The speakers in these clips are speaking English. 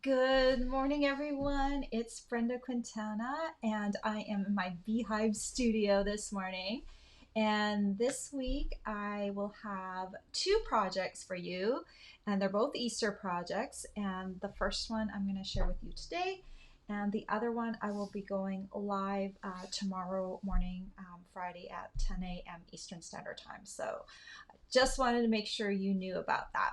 Good morning, everyone. It's Brenda Quintana, and I am in my Beehive studio this morning. And this week, I will have two projects for you, and they're both Easter projects. And the first one I'm going to share with you today, and the other one I will be going live tomorrow morning, Friday at 10 a.m. Eastern Standard Time. So just wanted to make sure you knew about that.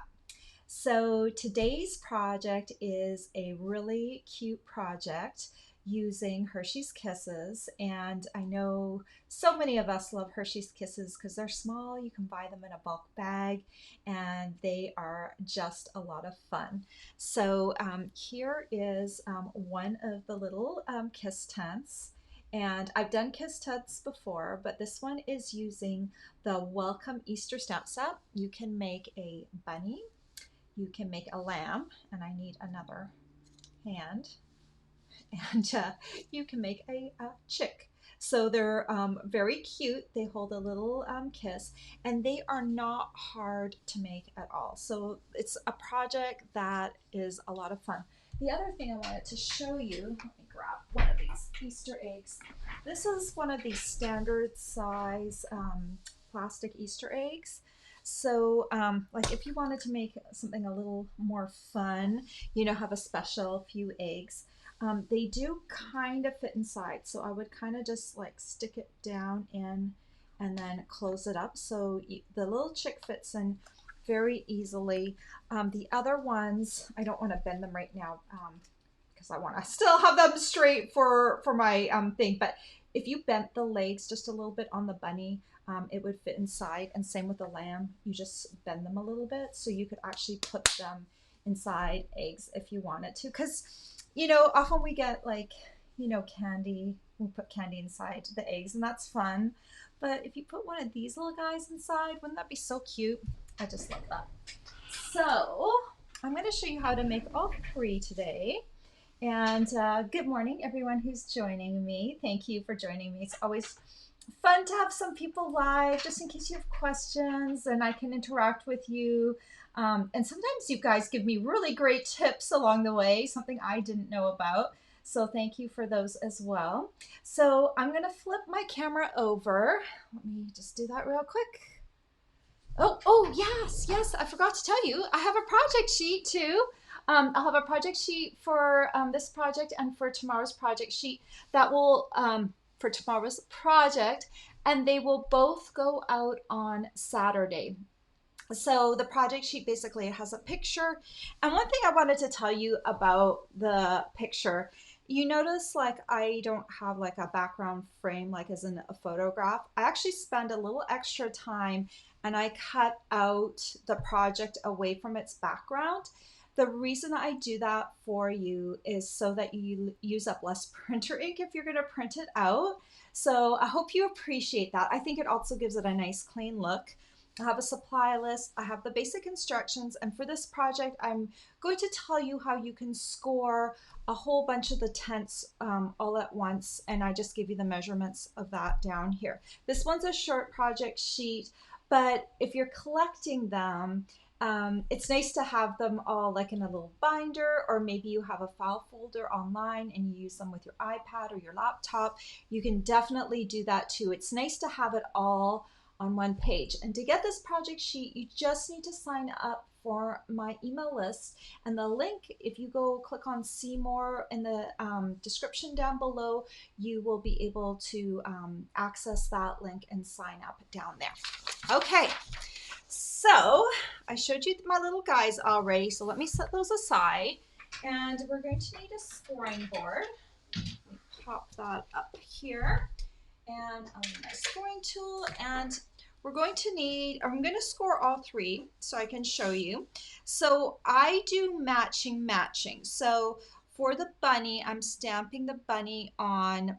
So today's project is a really cute project using Hershey's Kisses. And I know so many of us love Hershey's Kisses because they're small. You can buy them in a bulk bag and they are just a lot of fun. So here is one of the little kiss tents. And I've done kiss tents before, but this one is using the Welcome Easter stamp set. You can make a bunny, you can make a lamb, and I need another hand, and you can make a chick. So they're very cute. They hold a little kiss, and they are not hard to make at all. So it's a project that is a lot of fun. The other thing I wanted to show you, let me grab one of these Easter eggs. This is one of these standard size plastic Easter eggs. So like if you wanted to make something a little more fun, have a special few eggs, they do kind of fit inside. So I would kind of just like stick it down in and then close it up. So the little chick fits in very easily. The other ones, I don't want to bend them right now because I want to still have them straight for my thing. But if you bent the legs just a little bit on the bunny, it would fit inside. And same with the lamb, you just bend them a little bit so you could actually put them inside eggs if you wanted to. Because, often we get like, candy, we put candy inside the eggs and that's fun. But if you put one of these little guys inside, wouldn't that be so cute? I just love that. So I'm going to show you how to make all three today. And good morning, everyone who's joining me. Thank you for joining me. It's always fun to have some people live, just in case you have questions and I can interact with you. And sometimes you guys give me really great tips along the way, something I didn't know about. So thank you for those as well. So I'm going to flip my camera over. Let me just do that real quick. Oh, yes, I forgot to tell you, I have a project sheet too. I'll have a project sheet for this project and for tomorrow's project sheet that will, for tomorrow's project, and they will both go out on Saturday. So the project sheet basically has a picture. And one thing I wanted to tell you about the picture, you notice like I don't have like a background frame like as in a photograph. I actually spend a little extra time and I cut out the project away from its background. The reason I do that for you is so that you use up less printer ink if you're going to print it out. So I hope you appreciate that. I think it also gives it a nice clean look. I have a supply list, I have the basic instructions, and for this project I'm going to tell you how you can score a whole bunch of the tents all at once, and I just give you the measurements of that down here. This one's a short project sheet, but if you're collecting them, it's nice to have them all like in a little binder, or maybe you have a file folder online and you use them with your iPad or your laptop. You can definitely do that too. It's nice to have it all on one page. And to get this project sheet, you just need to sign up for my email list. And the link, if you go click on see more in the description down below, you will be able to access that link and sign up down there. Okay, so I showed you my little guys already, so let me set those aside. And we're going to need a scoring board. Let me pop that up here. And I'll need my scoring tool, and we're going to need, I'm going to score all three so I can show you. So I do matching. So for the bunny, I'm stamping the bunny on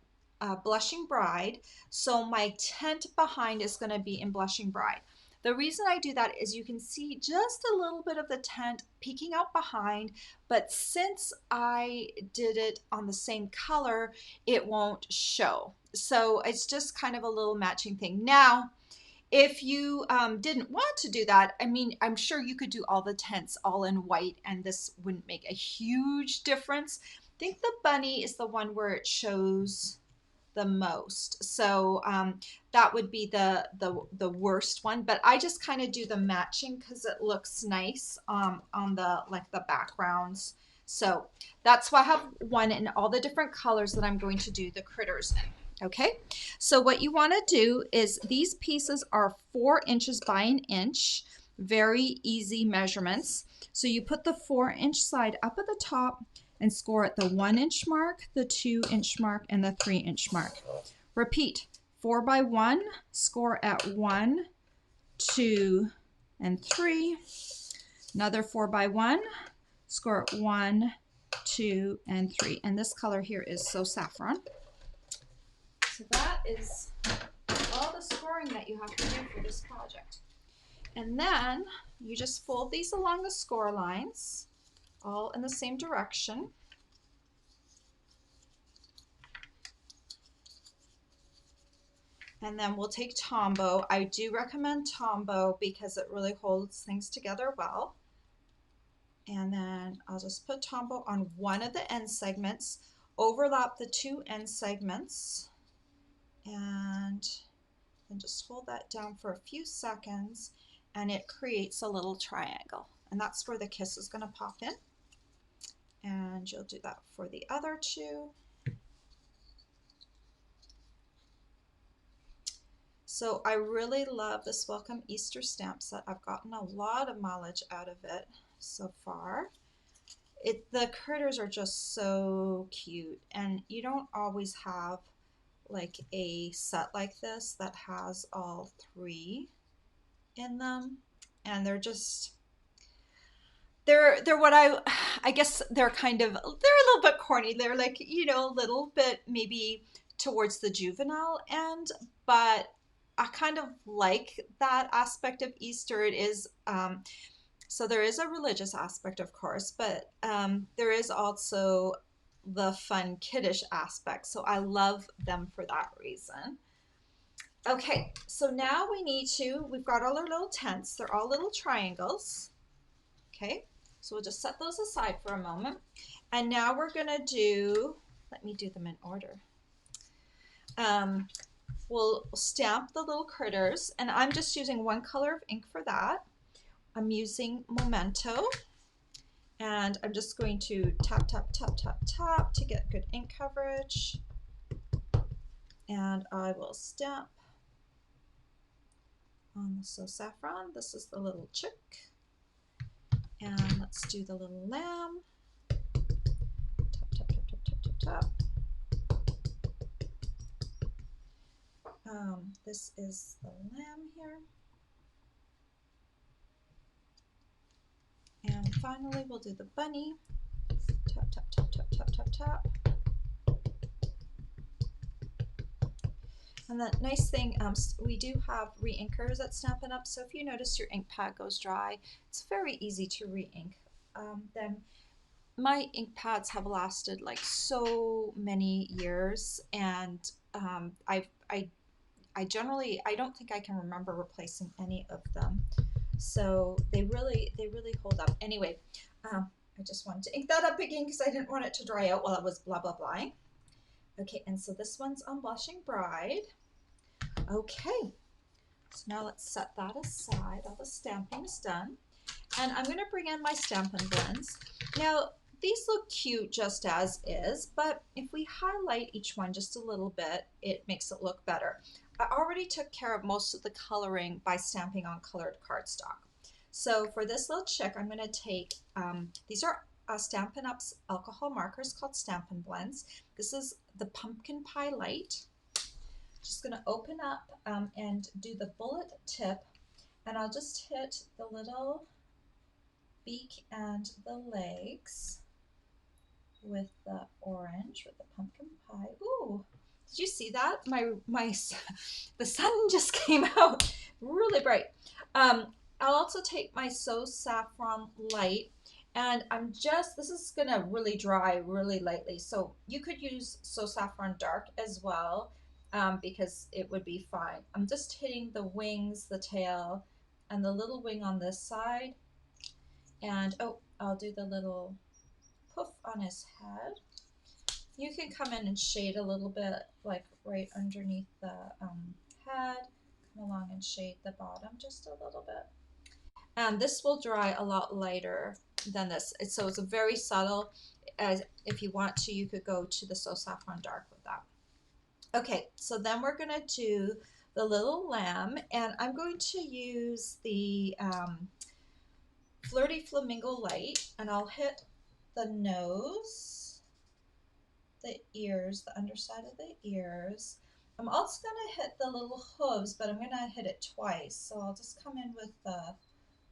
Blushing Bride. So my tent behind is going to be in Blushing Bride. The reason I do that is you can see just a little bit of the tent peeking out behind, but since I did it on the same color, it won't show. So it's just kind of a little matching thing. Now, if you didn't want to do that, I mean, I'm sure you could do all the tents all in white and this wouldn't make a huge difference. I think the bunny is the one where it shows the most. So that would be the worst one. But I just kind of do the matching because it looks nice on the like the backgrounds. So that's why I have one in all the different colors that I'm going to do the critters in. Okay, so what you want to do is these pieces are 4 inches by an inch, very easy measurements. So you put the 4-inch side up at the top and score at the 1-inch mark, the 2-inch mark, and the 3-inch mark. Repeat, 4 by 1, score at 1, 2, and 3. Another 4 by 1, score at 1, 2, and 3. And this color here is So Saffron. So that is all the scoring that you have to do for this project. And then you just fold these along the score lines, all in the same direction. And then we'll take Tombow. I do recommend Tombow because it really holds things together well. And then I'll just put Tombow on one of the end segments, overlap the 2 end segments, and then just hold that down for a few seconds, and it creates a little triangle. And that's where the kiss is going to pop in. And you'll do that for the other 2. So I really love this Welcome Easter stamp set. I've gotten a lot of mileage out of it so far. The critters are just so cute, and you don't always have like a set like this that has all 3 in them, and they're what I guess they're kind of, they're a little bit corny. They're like, you know, a little bit maybe towards the juvenile end, but I kind of like that aspect of Easter. It is so there is a religious aspect, of course, but there is also the fun kiddish aspect. So I love them for that reason. Okay, so now we've got all our little tents. They're all little triangles. Okay, so we'll just set those aside for a moment. And now we're gonna let me do them in order. We'll stamp the little critters, and I'm just using one color of ink for that. I'm using Memento, and I'm just going to tap, tap, tap, tap, tap to get good ink coverage. And I will stamp on the So Saffron. This is the little chick. And let's do the little lamb. Tap, tap, tap, tap, tap, tap, tap. This is the lamb here. And finally, we'll do the bunny. Tap, tap, tap, tap, tap, tap, tap. And the nice thing, we do have re-inkers at Stampin' Up, so if you notice your ink pad goes dry, it's very easy to re-ink. Then my ink pads have lasted like so many years, and I generally, I don't think I can remember replacing any of them. So they really hold up. Anyway, I just wanted to ink that up again because I didn't want it to dry out while I was blah, blah, blah. Okay, and so this one's on Blushing Bride. Okay, so now let's set that aside. All the stamping is done. And I'm gonna bring in my Stampin' Blends. Now, these look cute just as is, but if we highlight each one just a little bit, it makes it look better. I already took care of most of the coloring by stamping on colored cardstock. So for this little chick, I'm going to take, these are Stampin' Up's alcohol markers called Stampin' Blends. This is the Pumpkin Pie Light. Just going to open up and do the bullet tip, and I'll just hit the little beak and the legs with the orange, with the pumpkin pie. Ooh! Did you see that? The sun just came out really bright. I'll also take my So Saffron Light, and this is gonna really dry really lightly. So you could use So Saffron Dark as well because it would be fine. I'm just hitting the wings, the tail, and the little wing on this side. And oh, I'll do the little poof on his head. You can come in and shade a little bit, like right underneath the head. Come along and shade the bottom just a little bit. And this will dry a lot lighter than this. So it's a very subtle. As if you want to, you could go to the So Saffron Dark with that. Okay, so then we're gonna do the little lamb, and I'm going to use the Flirty Flamingo Light, and I'll hit the nose, the ears, the underside of the ears. I'm also gonna hit the little hooves, but I'm gonna hit it twice. So I'll just come in with the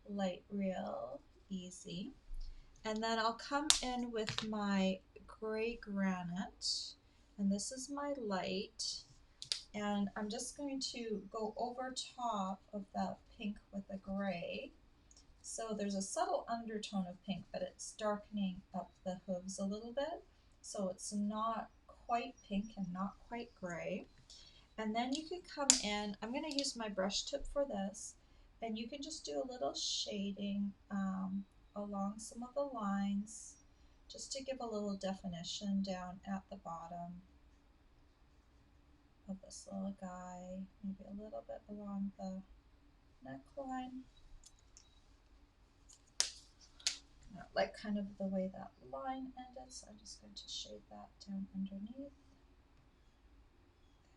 light real easy. And then I'll come in with my gray granite, and this is my light. And I'm just going to go over top of that pink with the gray. So there's a subtle undertone of pink, but it's darkening up the hooves a little bit. So it's not quite pink and not quite gray. And then you can come in, I'm going to use my brush tip for this, and you can just do a little shading along some of the lines, just to give a little definition down at the bottom of this little guy, maybe a little bit along the neckline. Like kind of the way that line ended, so I'm just going to shade that down underneath.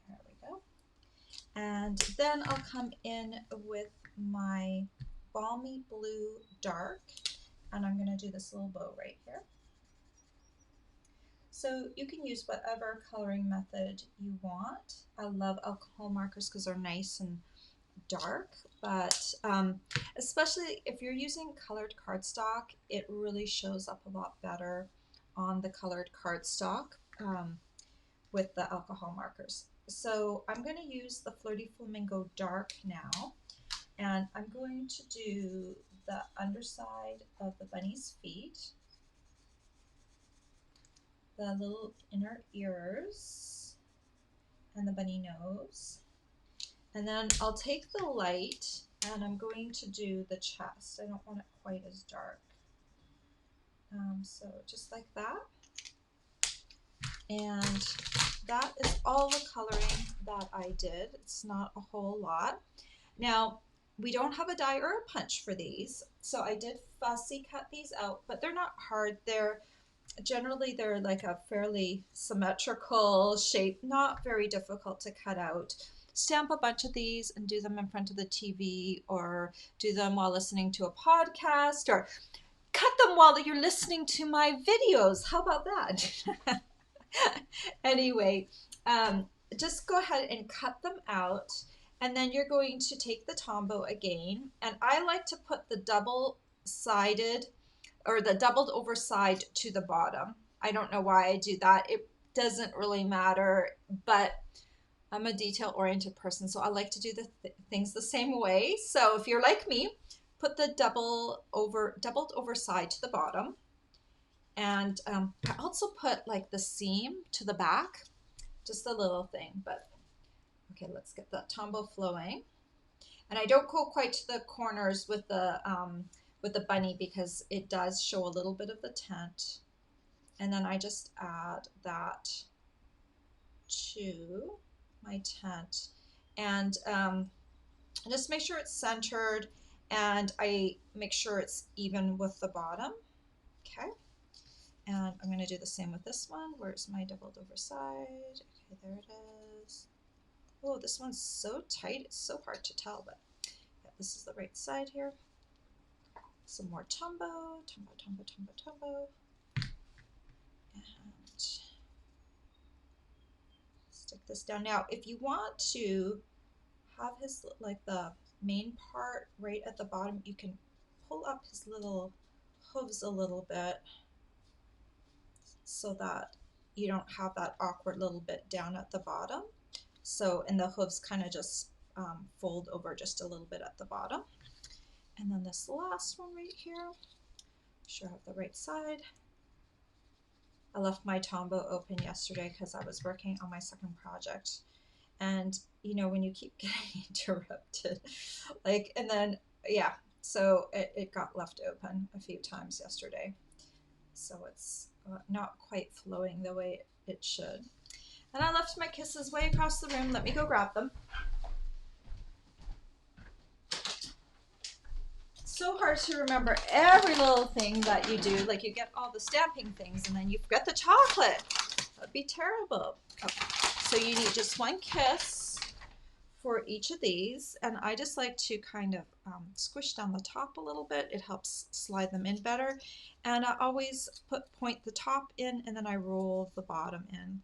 There we go. And then I'll come in with my Balmy Blue Dark, and I'm going to do this little bow right here. So you can use whatever coloring method you want. I love alcohol markers because they're nice and dark, but especially if you're using colored cardstock, it really shows up a lot better on the colored cardstock with the alcohol markers. So I'm going to use the Flirty Flamingo Dark now, and I'm going to do the underside of the bunny's feet, the little inner ears, and the bunny nose. And then I'll take the light and I'm going to do the chest. I don't want it quite as dark. So just like that. And that is all the coloring that I did. It's not a whole lot. Now, we don't have a die or a punch for these, so I did fussy cut these out, but they're not hard. They're like a fairly symmetrical shape, not very difficult to cut out. Stamp a bunch of these and do them in front of the TV, or do them while listening to a podcast, or cut them while you're listening to my videos. How about that? Anyway, just go ahead and cut them out, and then you're going to take the Tombow again, and I like to put the double-sided or the doubled over side to the bottom. I don't know why I do that. It doesn't really matter, but I'm a detail-oriented person, so I like to do the things the same way. So if you're like me, put the doubled over side to the bottom. And I also put like the seam to the back, just a little thing. But okay, let's get that Tombow flowing. And I don't go quite to the corners with the bunny because it does show a little bit of the tent. And then I just add that to my tent, and just make sure it's centered, and I make sure it's even with the bottom. Okay, and I'm going to do the same with this one. Where's my doubled over side? Okay, there it is. Oh, this one's so tight, it's so hard to tell, but yeah, this is the right side here. Some more Tombow, Tombow. And stick this down. Now, if you want to have his, like the main part right at the bottom, you can pull up his little hooves a little bit so that you don't have that awkward little bit down at the bottom. So, and the hooves kind of just fold over just a little bit at the bottom. And then this last one right here, sure I have the right side. I left my Tombow open yesterday because I was working on my second project, And you know, when you keep getting interrupted, like, and then, yeah, so it got left open a few times yesterday. So it's not quite flowing the way it should. And I left my kisses way across the room. Let me go grab them. It's so hard to remember every little thing that you do. Like, you get all the stamping things and then you forget the chocolate. That'd be terrible. Okay. So you need just one kiss for each of these, and I just like to kind of squish down the top a little bit. It helps slide them in better, and I always point the top in and then I roll the bottom in.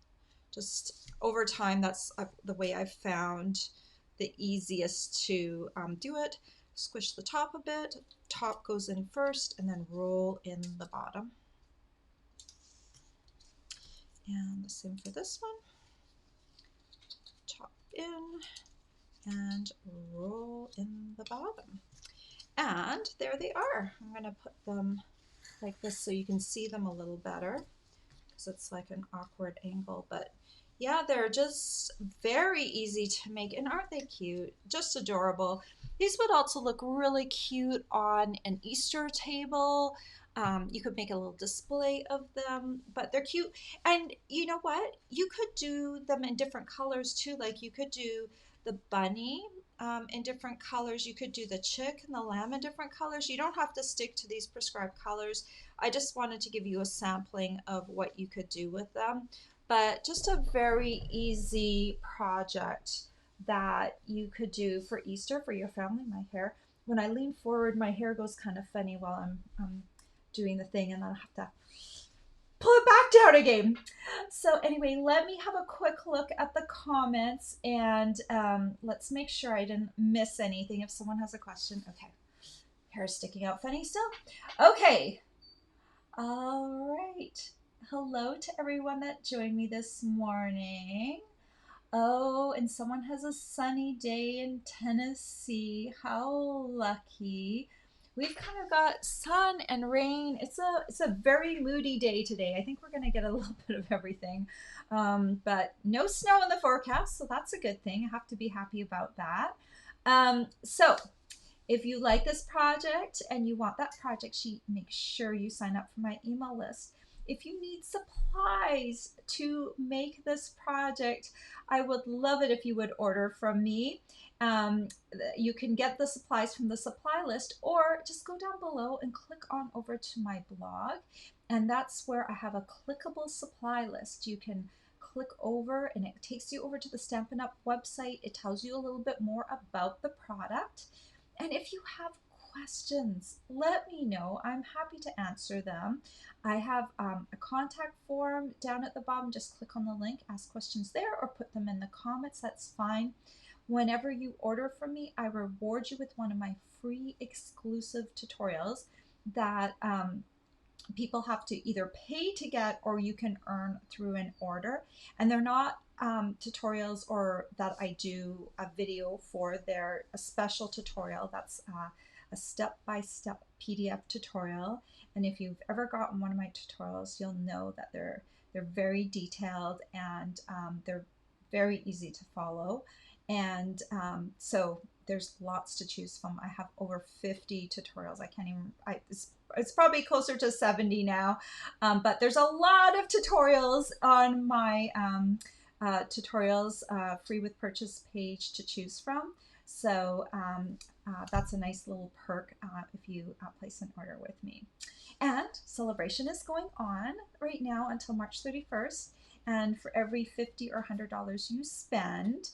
Just over time, that's the way I've found the easiest to do it. Squish the top a bit, top goes in first, and then roll in the bottom. And the same for this one. Top in and roll in the bottom. And there they are. I'm going to put them like this so you can see them a little better, because it's like an awkward angle. But yeah, they're just very easy to make, and aren't they cute? Just adorable. These would also look really cute on an Easter table. You could make a little display of them, but they're cute. And you know what? You could do them in different colors too. Like, you could do the bunny in different colors. You could do the chick and the lamb in different colors. You don't have to stick to these prescribed colors. I just wanted to give you a sampling of what you could do with them. But just a very easy project that you could do for Easter for your family. My hair, when I lean forward, my hair goes kind of funny while I'm doing the thing, and then I have to pull it back down again. So anyway, let me have a quick look at the comments, and let's make sure I didn't miss anything. If someone has a question, okay. Hair sticking out funny still. Okay. All right. Hello to everyone that joined me this morning. Oh, and someone has a sunny day in Tennessee. How lucky. We've kind of got sun and rain. It's a very moody day today. I think we're going to get a little bit of everything. But no snow in the forecast, so that's a good thing. I have to be happy about that. So if you like this project and you want that project sheet, make sure you sign up for my email list. If you need supplies to make this project, I would love it if you would order from me. You can get the supplies from the supply list, or just go down below and click on over to my blog. And that's where I have a clickable supply list. You can click over and it takes you over to the Stampin' Up website. It tells you a little bit more about the product. And if you have questions, let me know. I'm happy to answer them. I have a contact form down at the bottom. Just click on the link, ask questions there, or put them in the comments. That's fine. Whenever you order from me, I reward you with one of my free exclusive tutorials that people have to either pay to get, or you can earn through an order. And they're not tutorials or that I do a video for. They're a special tutorial that's a step-by-step PDF tutorial. And if you've ever gotten one of my tutorials, you'll know that they're very detailed, and they're very easy to follow. And so there's lots to choose from. I have over 50 tutorials. I can't even, it's probably closer to 70 now, but there's a lot of tutorials on my tutorials free with purchase page to choose from. So that's a nice little perk if you place an order with me. And celebration is going on right now until March 31st. And for every $50 or $100 you spend,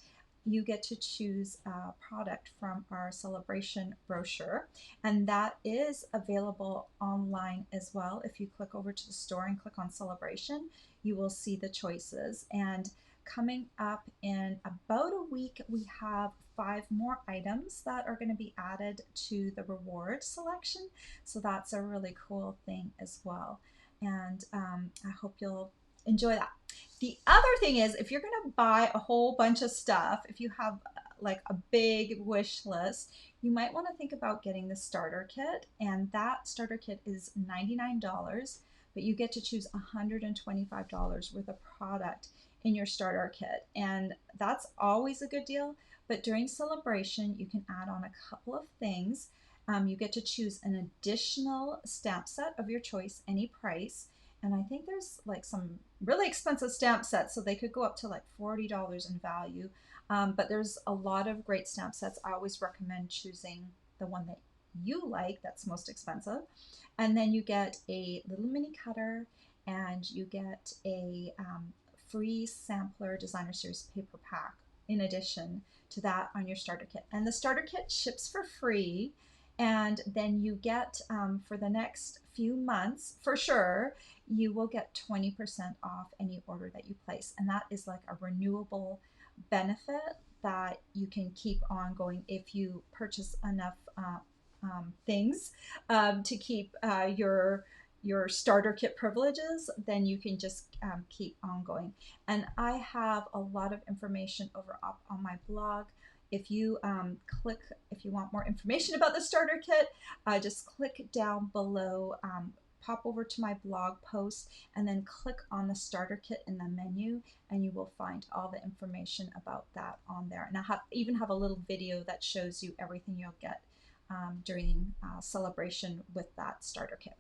you get to choose a product from our celebration brochure, and that is available online as well. If you click over to the store and click on celebration, you will see the choices. And coming up in about a week, we have 5 more items that are going to be added to the reward selection, so that's a really cool thing as well. And I hope you'll enjoy that. The other thing is, if you're going to buy a whole bunch of stuff, if you have like a big wish list, you might want to think about getting the starter kit. And that starter kit is $99, but you get to choose $125 worth of product in your starter kit, and that's always a good deal. But during celebration, you can add on a couple of things. You get to choose an additional stamp set of your choice, any price. And I think there's like some really expensive stamp sets, so they could go up to like $40 in value. But there's a lot of great stamp sets. I always recommend choosing the one that you like that's most expensive. And then you get a little mini cutter, and you get a free sampler designer series paper pack in addition to that on your starter kit. And the starter kit ships for free. And then you get, for the next few months, for sure, you will get 20% off any order that you place. And that is like a renewable benefit that you can keep on going if you purchase enough things to keep your starter kit privileges. Then you can just keep on going. And I have a lot of information over up on my blog. If you if you want more information about the starter kit, just click down below, pop over to my blog post, and then click on the starter kit in the menu, and you will find all the information about that on there. And I even have a little video that shows you everything you'll get during celebration with that starter kit.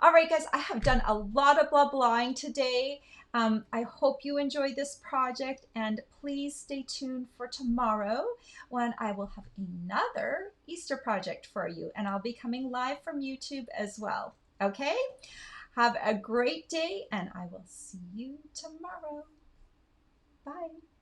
All right, guys, I have done a lot of blah blahing today. I hope you enjoyed this project, and please stay tuned for tomorrow when I will have another Easter project for you, and I'll be coming live from YouTube as well. Okay? Have a great day, and I will see you tomorrow. Bye.